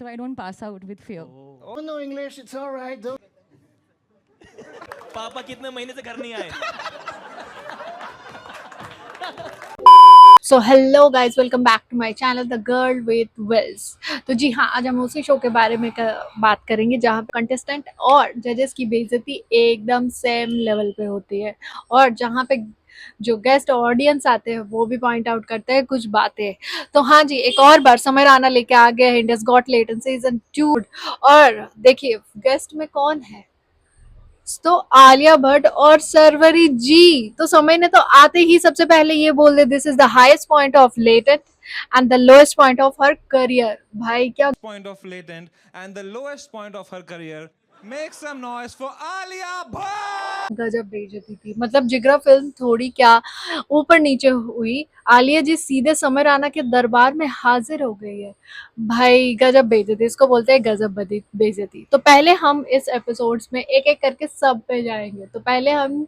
so I don't pass out with fear. Oh no, English, it's all right. Don't. पापा कितने महीने से घर नहीं आए? So hello guys, welcome back to my channel the girl with wills. तो जी हाँ, आज हम उसी शो के बारे में बात करेंगे जहाँ पे कंटेस्टेंट और जजेस की बेइज्जती एकदम सेम लेवल पे होती है, और जहाँ पे जो गेस्ट ऑडियंस आते हैं वो भी पॉइंट आउट करते हैं कुछ बातें। तो हाँ जी, एक और बार समय राणा लेके आ गया है इंडियाज गॉट टैलेंट सीजन 2। और देखिए गेस्ट में कौन है, तो आलिया भट्ट और सरवरी जी। तो समय ने तो आते ही सबसे पहले ये बोल दे, this is the highest point of latent and the lowest point of her career. भाई क्या point of latent and the lowest point of her career. Make some noise for Alia Bhatt! गजब बेइज्जती थी, मतलब जिगरा फिल्म थोड़ी क्या ऊपर नीचे हुई, आलिया जी सीधे समय राणा के दरबार में हाजिर हो गई है। भाई गजब बेइज्जती, इसको बोलते हैं गजब बेइज्जती। तो पहले हम इस एपिसोड्स में एक एक करके सब पे जाएंगे। तो पहले हम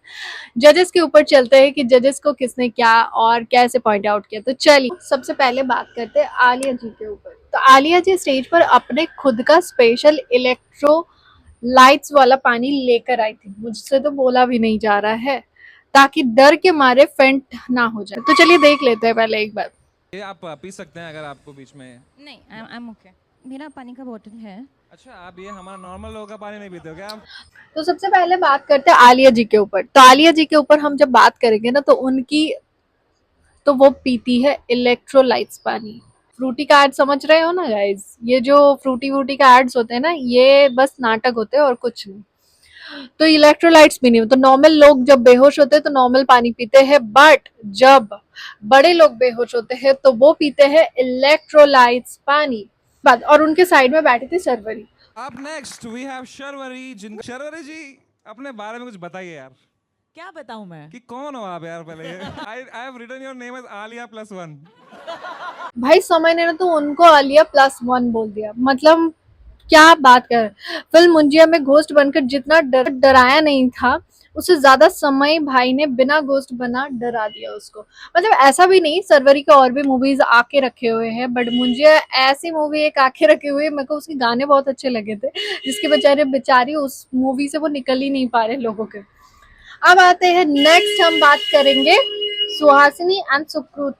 जजेस के ऊपर चलते हैं कि जजेस को किसने क्या और कैसे पॉइंट आउट किया। तो चलिए सबसे पहले बात करते हैं आलिया जी के ऊपर। तो आलिया जी स्टेज पर अपने खुद का स्पेशल इलेक्ट्रो लाइट्स वाला पानी लेकर आई थी, मुझसे तो बोला भी नहीं जा रहा है, ताकि डर के मारे फेंट ना हो जाए। तो चलिए देख लेते हैं पहले एक बार। ये आप पी सकते हैं अगर आपको बीच में। नहीं, आई एम ओके। मेरा पानी का बोतल है। अच्छा, आप ये हमारा नॉर्मल लोगों का पानी नहीं पीते हो क्या आप? तो सबसे पहले बात करते हैं आलिया जी के ऊपर। तो आलिया जी के ऊपर हम जब बात करेंगे ना, तो उनकी तो वो पीती है इलेक्ट्रोलाइट्स पानी। फ्रूटी का एड समझ रहे हो ना गाइज, ये जो फ्रूटी वूटी का एड्स होते हैं ना, ये बस नाटक होते हैं और कुछ नहीं। तो इलेक्ट्रोलाइट्स भी नहीं, तो नॉर्मल लोग जब बेहोश होते हैं तो नॉर्मल पानी पीते हैं, बट जब बड़े लोग बेहोश होते हैं तो वो पीते हैं इलेक्ट्रोलाइट्स पानी। बात, और उनके साइड में बैठी थी सरवरी। अब next we have Sharvari Sharvari ji, अपने बारे में कुछ बताइए यार। क्या बताऊं मैं कि कौन हो आप यार पहले? I have written your name as Alia +1। भाई समय ने तो उनको आलिया +1 बोल दिया, मतलब क्या बात कर। फिल्म मुंजिया में घोस्ट बनकर जितना डराया नहीं था, उससे ज्यादा समय भाई ने बिना घोस्ट बना डरा दिया उसको। मतलब ऐसा भी नहीं, सरवरी के और भी मूवीज आके रखे हुए हैं, बट मुंजिया ऐसी मूवी एक आके रखे हुए, मेरे को उसके गाने बहुत अच्छे लगे थे, जिसके बेचारी उस मूवी से वो निकल ही नहीं पा रहे लोगों के। अब आते हैं नेक्स्ट, हम बात करेंगे सुहासिनी एंड सुकृत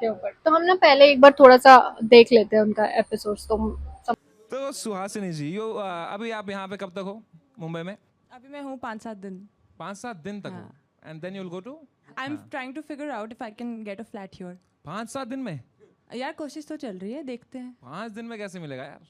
के ऊपर। तो हम ना पहले एक बार थोड़ा सा देख लेते हैं उनका एपिसोड्स। तो सुहासिनी जी, यो अभी आप यहाँ पे कब तक हो मुंबई में? अभी मैं हूँ 5-7 दिन 5-7 दिन तक हो, and then you will go to. I am trying to figure out if I can get a flat here. 5-7 दिन में? यार कोशिश तो चल रही है, देखते हैं। 5 दिन में कैसे मिलेगा यार?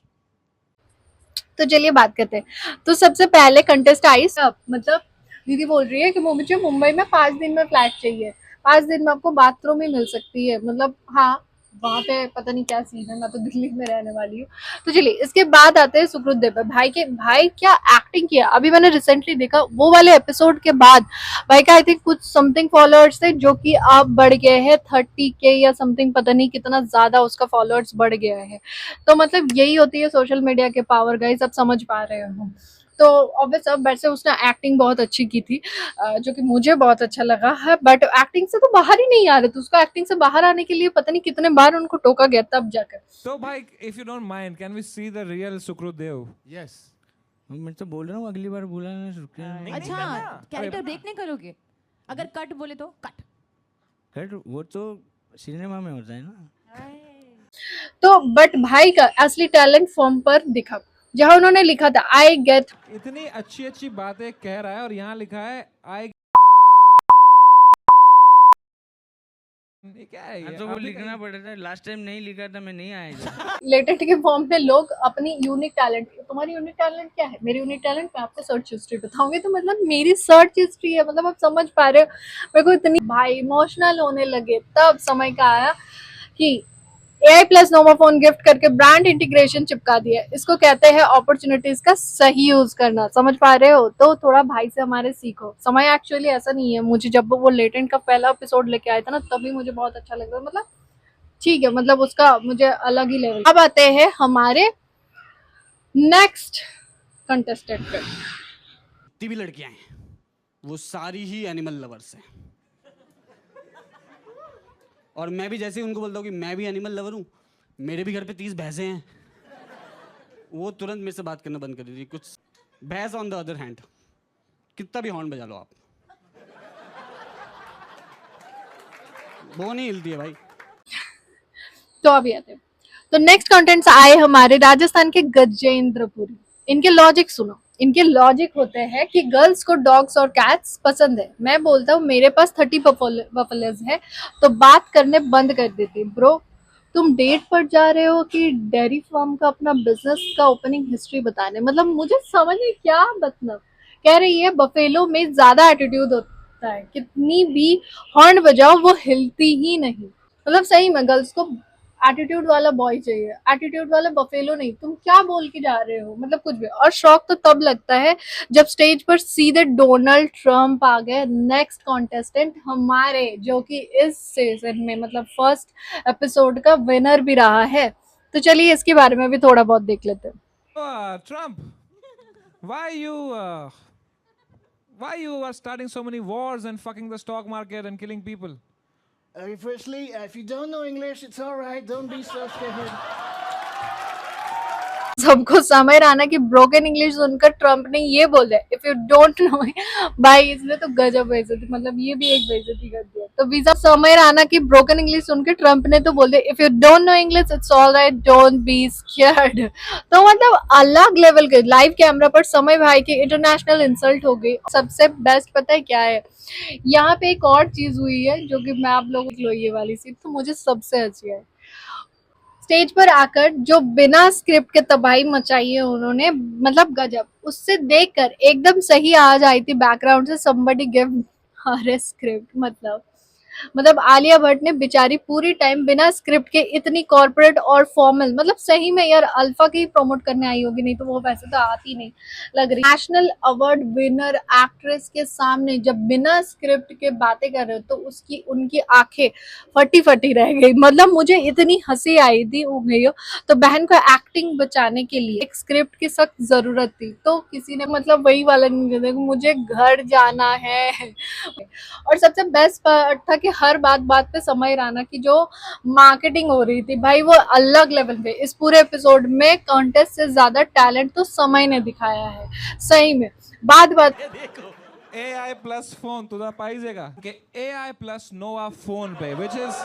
तो चलिए बात करते हैं। तो सबसे पहले कंटेस्ट आई सब, मतलब दीदी बोल रही है कि वो मुझे मुंबई में 5 दिन में फ्लैट चाहिए, 5 दिन में आपको बाथरूम ही मिल सकती है। मतलब हाँ, वहाँ पे पता नहीं क्या सीन है, मैं तो दिल्ली में रहने वाली हूँ। तो चलिए इसके बाद आते हैं सुकृत देव। भाई क्या एक्टिंग किया। अभी मैंने रिसेंटली देखा वो वाले एपिसोड के बाद भाई का आई थिंक कुछ समथिंग फॉलोअर्स थे, जो कि अब बढ़ गए हैं 30K या समथिंग, पता नहीं कितना ज्यादा उसका फॉलोअर्स बढ़ गया है। तो मतलब यही होती है सोशल मीडिया के पावर गाइस, सब समझ पा रहे हो। तो ऑब्वियस अब वैसे उसने एक्टिंग बहुत अच्छी की थी, जो कि मुझे बहुत अच्छा लगा है, बट एक्टिंग से तो बाहर ही नहीं आ रहे थे। उसको एक्टिंग से बाहर आने के लिए पता नहीं कितने बार उनको टोका गया तब जाकर। तो भाई if you don't mind, can we see the real Sukrit Dev? Yes. मैं तो बोल रहा हूँ अगली बार बुलाना शुक्रिया। अच्छा, कैरेक्टर ब्रेक नहीं करोगे? अगर कट बोले तो कट। खैर वो तो सिनेमा में होता है ना। तो बट भाई का असली टैलेंट फॉर्म पर दिखा, जहां उन्होंने लिखा था आई गेट। इतनी अच्छी अच्छी बातें कह रहा है और यहाँ लिखा है आई। ये क्या है ये? तो वो लिखना पड़ा था, लास्ट टाइम नहीं लिखा था, मैं नहीं आया। लेटेंट के फॉर्म में लोग अपनी यूनिक टैलेंट, तुम्हारी यूनिक टैलेंट क्या है, मेरी यूनिक टैलेंट मैं आपको सर्च हिस्ट्री बताऊंगी। तो मतलब मेरी सर्च हिस्ट्री है, मतलब आप समझ पा रहे हो। मेरे को इतनी भाई इमोशनल होने लगे तब समय का आया कि AI प्लस नोवाफोन गिफ्ट करके ब्रांड इंटीग्रेशन चिपका दिया। इसको कहते हैं अपॉर्चुनिटीज का सही यूज करना। समझ पा रहे हो? तो थोड़ा भाई से हमारे सीखो। समय एक्चुअली ऐसा नहीं है, मुझे जब वो लेटेंट का पहला एपिसोड लेके आया था ना, तभी मुझे बहुत अच्छा लग रहा था। मतलब ठीक है, मतलब उसका मुझे अलग ही लेवल। अब आते हैं हमारे नेक्स्ट कंटेस्टेंट पे। जितनी भी लड़कियां हैं वो सारी ही एनिमल लवर्स हैं, और मैं भी जैसे ही उनको बोलता हूँ कि मैं भी एनिमल लवर हूँ, मेरे भी घर पे 30 भैंसे हैं, वो तुरंत मेरे से बात करना बंद कर देती। कुछ भैंस ऑन द अदर हैंड, कितना भी हॉर्न बजा लो आप, वो नहीं हिलती है भाई। तो अभी आते हैं। तो नेक्स्ट कंटेंट्स आए हमारे राजस्थान के गजेंद्रपुरी। इनके लॉजिक सुनो। इनके लॉजिक होते हैं कि गर्ल्स को डॉग्स और कैट्स पसंद है। मैं बोलता हूँ मेरे पास 30 बफेलोज है तो बात करने बंद कर देती। ब्रो तुम डेट पर जा रहे हो कि डेयरी फार्म का अपना बिजनेस का ओपनिंग हिस्ट्री बताने? मतलब मुझे समझ नहीं क्या मतलब। कह रही है बफेलो में ज्यादा एटीट्यूड होता है, कितनी भी हॉर्न बजाओ वो हिलती ही नहीं। मतलब सही में गर्ल्स को एटीट्यूड वाला बॉय चाहिए, एटीट्यूड वाला बफेलो नहीं। तुम क्या बोल के जा रहे हो? मतलब कुछ भी। और शौक तो तब लगता है जब स्टेज पर सीधे डोनाल्ड ट्रम्प आ गए, नेक्स्ट कॉन्टेस्टेंट हमारे, जो कि इस सीजन में मतलब फर्स्ट एपिसोड का विनर भी रहा है। तो चलिए इसके बारे में भी थोड़ा बहुत देख लेते हैं। Trump, why you are starting so many wars and fucking the stock market and killing people? Firstly, if you don't know English, it's all right. Don't be so scared. सबको समझ आना कि ब्रोकन इंग्लिश सुनकर Trump ने ये बोल दिया if you don't know. भाई इसने तो गजब बेइज्जती, मतलब ये भी एक बेइज्जती कर दिया। तो वीजा समझ आना कि ब्रोकन इंग्लिश सुनकर ट्रम्प ने तो बोल दिया if you don't know English it's all right, don't be scared. तो मतलब अलग लेवल के लाइव कैमरा पर समय भाई की इंटरनेशनल इंसल्ट हो गई। सबसे बेस्ट पता है क्या है? यहाँ पे एक और चीज हुई है जो कि मैं आप लोगों को ये वाली सीट तो मुझे सबसे अच्छी है। स्टेज पर आकर जो बिना स्क्रिप्ट के तबाही मचाई है उन्होंने, मतलब गजब। उससे देखकर एकदम सही आवाज आई थी बैकग्राउंड से, somebody give her a script। मतलब आलिया भट्ट ने बेचारी पूरी टाइम बिना स्क्रिप्ट के इतनी कॉर्पोरेट और फॉर्मल, मतलब सही में यार अल्फा की प्रमोट करने आई होगी, नहीं तो वो वैसे तो आती नहीं लग रही। नेशनल अवार्ड विनर एक्ट्रेस के सामने जब बिना स्क्रिप्ट के बातें कर रहे हो तो उसकी उनकी आंखें फटी फटी रह गई। मतलब मुझे इतनी हंसी आई थी भैया। तो बहन को एक्टिंग बचाने के लिए एक स्क्रिप्ट की सख्त जरूरत थी, तो किसी ने मतलब वही वाला नहीं दिया, मुझे घर जाना है। और सबसे बेस्ट पार्ट था कि हर बात पे समय राना की जो मार्केटिंग हो रही थी भाई वो अलग लेवल पे। इस पूरे एपिसोड में कॉन्टेस्ट से ज्यादा टैलेंट तो समय ने दिखाया है सही में। बात AI plus phone तुझा पाहिजे का? AI plus Nova phone पे, which is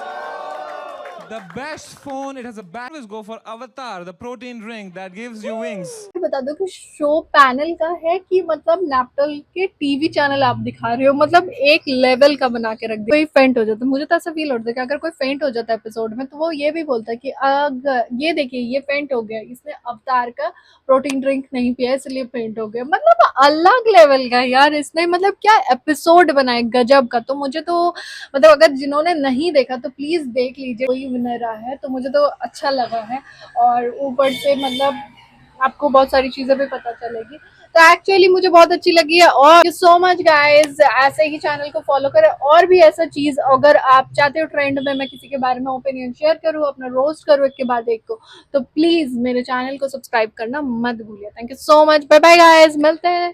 the best phone. It has a battery. Always go for Avatar, the protein drink that gives you wings. बता दो कि शो पैनल का है कि मतलब नैपटॉल के टीवी चैनल आप दिखा रहे हो, मतलब एक लेवल का बना के रख दिया। कोई फेंट हो जाता है, मुझे तो ऐसा फील होता है कि अगर कोई फेंट हो जाता है एपिसोड में तो वो ये भी बोलता है कि अगर ये देखिए ये फेंट हो गया, इसने अवतार का प्रोटीन ड्रिंक नहीं पिया इसलिए फेंट हो गया। मतलब अलग लेवल का यार इसने, मतलब क्या एपिसोड बनाए गजब का। तो मुझे तो मतलब अगर जिन्होंने नहीं देखा तो प्लीज देख लीजिए। कोई विनर रहा है तो मुझे तो अच्छा लगा है, और ऊपर से मतलब आपको बहुत सारी चीजें भी पता चलेगी। तो एक्चुअली मुझे बहुत अच्छी लगी है। और सो मच गाइस, ऐसे ही चैनल को फॉलो करें। और भी ऐसा चीज अगर आप चाहते हो ट्रेंड में मैं किसी के बारे में ओपिनियन शेयर करूँ, अपना रोस्ट करूँ एक के बाद एक को, तो प्लीज मेरे चैनल को सब्सक्राइब करना मत भूलिए। Thank you so much, bye bye guys, मिलते हैं।